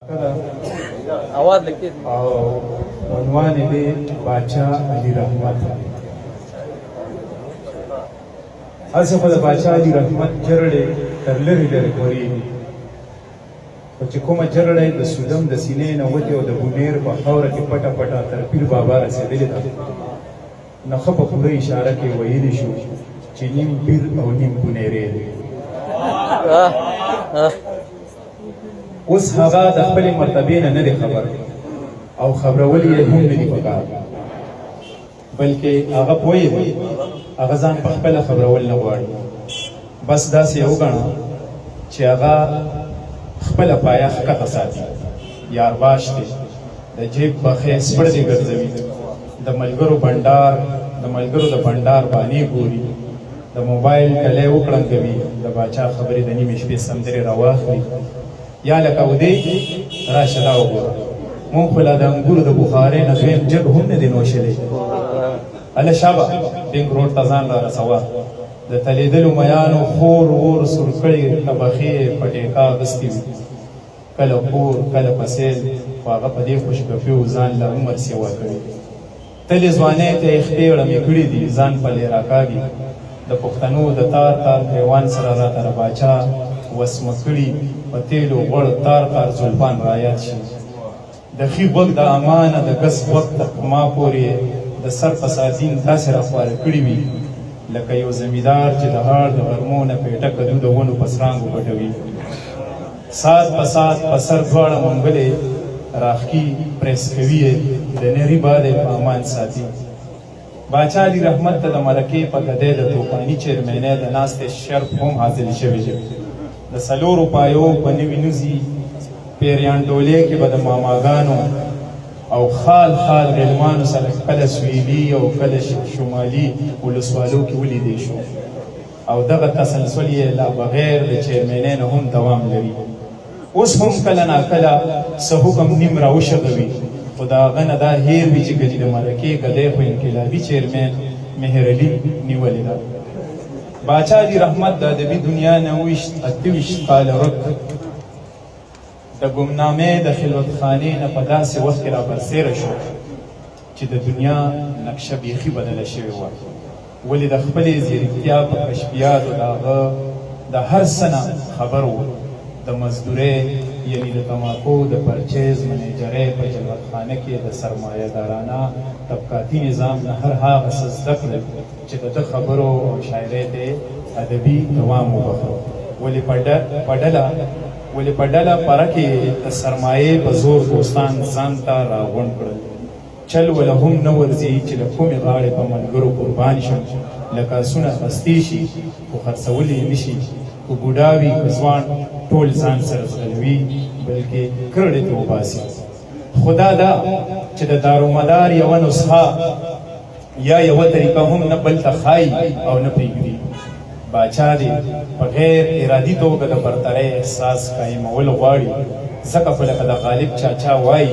आवाज लिखिए عنوان دې باچا علي رحمت اصل د باچا علي رحمت جرړې تر لري لري کوي او چې کومه جرړې د سودم د سینې نه وته او د بونیر په خوره کې پټه پټه تر پیر بابا رسیدلې ده نو خو په پوره اشاره کې ویلې شو چې نیم پیر او نیم بونیرې اوس هغه د خپل مرتبې نه دی خبر او خبرول یې هم نه دی پکار بلکې هغه پوهې دی هغه ځان په خپل خبرول نه غواړي بس داسې وګڼه چې هغه خپل پایه ښکته ساتي یار باش دی د جیب بخې سپړ دی ګرځوي د ملګرو د بنډار باندې ګوري د موبایل کلی وکړنګوي د باچا خبرې د نیمې شپې سندرې راواخلي یا لکه ودې راشه دا وګوره مونږ خو لا د انګورو د بخارۍ نه دویم جګ هم نه دی نوشلی هله شابه بینګ روډ ته ځان را رسوه د تلیدلو میانو خور ور سور کړي طبخې پټېکا اخیستې وي کله کور کله په سیل خو هغه په دې خوشګپي و ځان له عمر سیوا کړي تلې ځوانۍ ته یې خپې وړمې کړي دي ځان پلې راکاږي د پښتنو د تار پیوان سره راته د باچا وسمه کړي په تیلو غوړ تار زلفان رایاد شي د ښي غوږ د امانه د ګس غوږ تر ما پورې د سر په ساتین داسې راخواره کړي وي لکه یو زمیندار چې د هاړ د غرمو نه پیټه کدو د ونو په څرانګو پټوي سات په سر دواړه منګلې راښکي پریس کوي یې د نري باد یې په امان ساتي باچا علي رحمت ته د مرکې په ګدۍ د توپاني چیرمینۍ د ناستې شرف هم حاصل شوی دی د څلورو پایو په نوي نوزي پیریان ډولۍ کې به د ماماګانو او خال غلمانو سره کله سویلي او کله شمالي ولسوالو کې ولیدی شو او دغه تسلسل یې لا بغیر د چیرمینۍ نه هم دوام لري اوس هم کله ناکله څه حکم نیم راوشغوي خو د هغه نه دا هیر وي چې ګلي د مرکې ګدۍ خو انقلابي چیرمین مهرعلي نیولې ده باچا علي رحمت د ادبي دنیا نه 28 کاله ورک د ګمنامې د خلوتخانې نه په داسې وخت کې را برسېره شو چې د دنیا نقشه بیخي بدله شوې وه ولې د خپلې ځیرکتیا په کشفیاتو د هغه د هر څه نه خبر و د مزدورۍ یعنې د تماکو د پرچیز منیجرۍ په جلوتخانه کې د سرمایه‌دارانه طبقاتي نظام نه هر هغه څه زده کړل چې د ده خبرو او شاعرۍ ته ادبي دوام وبخښه ولې په ډله پره کې د سرمایې په زور دوستان ځان ته راغونډ کړل چل وله هم نه ورځي چې له کومې غاړې په ملګرو قربان شم لکه آسونه اخیستی شي خو خرڅولی یې نه شي که بوډا وي که ځوان ټول ځان سره ځغلوي بلکې کرړې ته وباسي خو دا چې د دارومدار یوه نسخه یا یوه طریقه هم نه بل ته ښایي او نه پرېږدي باچا دی په غیر ارادي توګه د برترۍ احساس قایمول غواړي ځکه خو لکه د غالب چاچا وایي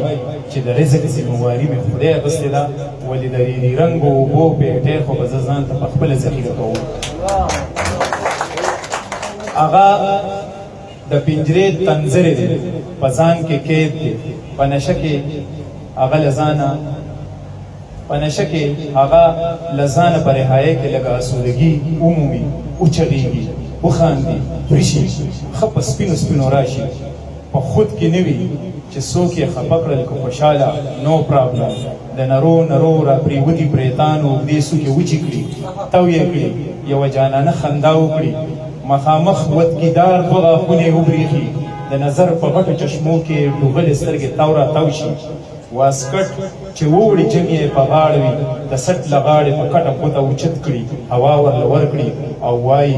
چې د رزق ذمهواري مې خدای اخیستې ده ولې د ریري رنګو اوبو پیټۍ خو به زه ځان ته په خپله ذخیره کوم هغه د پنجرې تنظرې دی په ځان کې قید دی په نشه کې هغه له ځانه په رهایۍ کې لږه اسودګي عمومي وچغېږي وخاندي پرشي ښه په سپینو راشي په خود کې نه وي چې څوک یې خفه کړل که خوشحاله نو پرابلم د نرو را پرېوتي پریتانو اوږدې څوکې وچې کړي تو یې کړي یوه جانانه خندا وکړي مخامخ ودګیدار دوه غاښونه یې وبرېښي د نظر په غټو چشمو کې ډوغلې سترګې تاو را تاو شي واسکټ چې ووړي جنګ یې په غاړه وي د سټ له غاړې په کټه کوته اوچت کړي هوا ورله ورکړي او وایي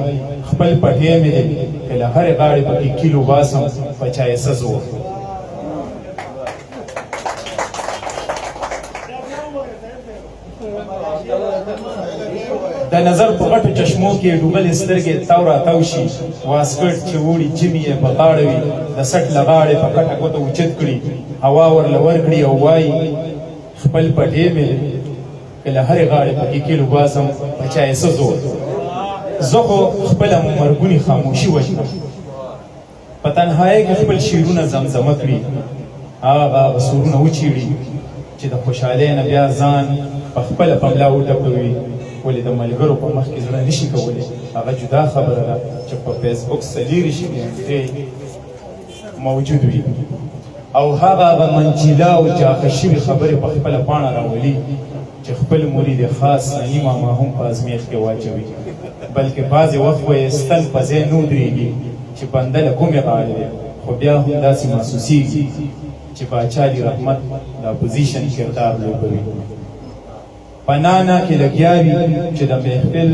خپل پټی مې دی که له هرې غاړې پکې کیلو باسم په چایسه زور د نظر په غټو چشمو کې ډوبلې سترګې تاو را تاو شي واسکټ چې وړي جمې یې په غاړه وي د سټ له غاړې په کټه کوته اوچت کړي هوا ورله ورکړي او وایي خپل پټی مې که له هرې غاړې پکې کیلو باسم په چایسه زور زه خو خپله مرګونې خاموشي وژنم په تنهایۍ کې خپل شعرونه زمزمه کړي هغه سورونه وچیړي چې د خوشحالۍ نه بیا ځان په خپله په ملا وټپوي، ولې د ملګرو په مخ کې زړه نشي کولی. هغه جدا خبره ده چې په فیسبوک څلېرې شي موجود وي، او هغه منجیله او جاخه شوي خبرې په خپله پاڼه راولي چې خپل مرید خاص ثاني ماما هم په ازمیښت کې واچوي. بلکې بعضې وخت به یې ستن په ځای نه ودرېږي چې بنده له کومې غاړې دی، خو بیا هم داسې محسوسېږي چې باچا علی رحمت د اپوزیشن کردار لوبوي. په نانا کې لګیا وي چې د محفل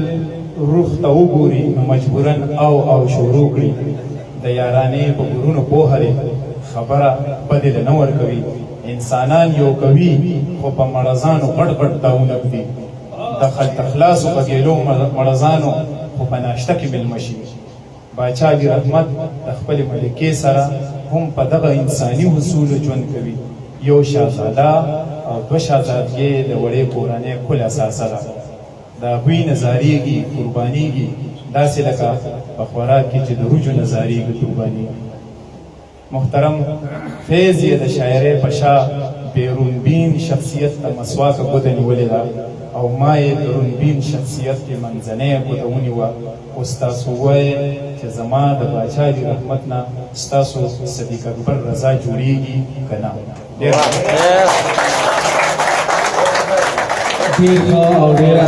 روح ته وګوري نو مجبورا او شروع کړي. د یارانې په ګورونو پوهه دی، خبره بدې له نه ورکوي. انسانان یو کوي خو په مړزانو غټ غټ داونه ږدي. د خلط خلاصو په ګیلو مړزانو خو په ناشته کې مېلمه شي. باچا علی رحمت د خپلې ملکې سره هم په دغه انساني اصولو ژوند کوي. یو شهزاده او دوه شهزادګۍ د وړې کورنۍ کل اساسه ده. د هغوی نظارېږي، قربانېږي، داسې لکه په خوراک کې چې د روجو نظارېږي، قربانېږي. محترم فیض یې د شاعرۍ په شا بیرونبین شخصیت ته مسواکه ګوته نیولې ده، او ما یې د رونبین شخصیت کې منځنۍ ګوته ونیوه. خو ستاسو ووایې چې زما د باچا علی رحمت نه ستاسو صدیق اکبر رضا جوړېږي که نه؟ ډېر ښه او ډېره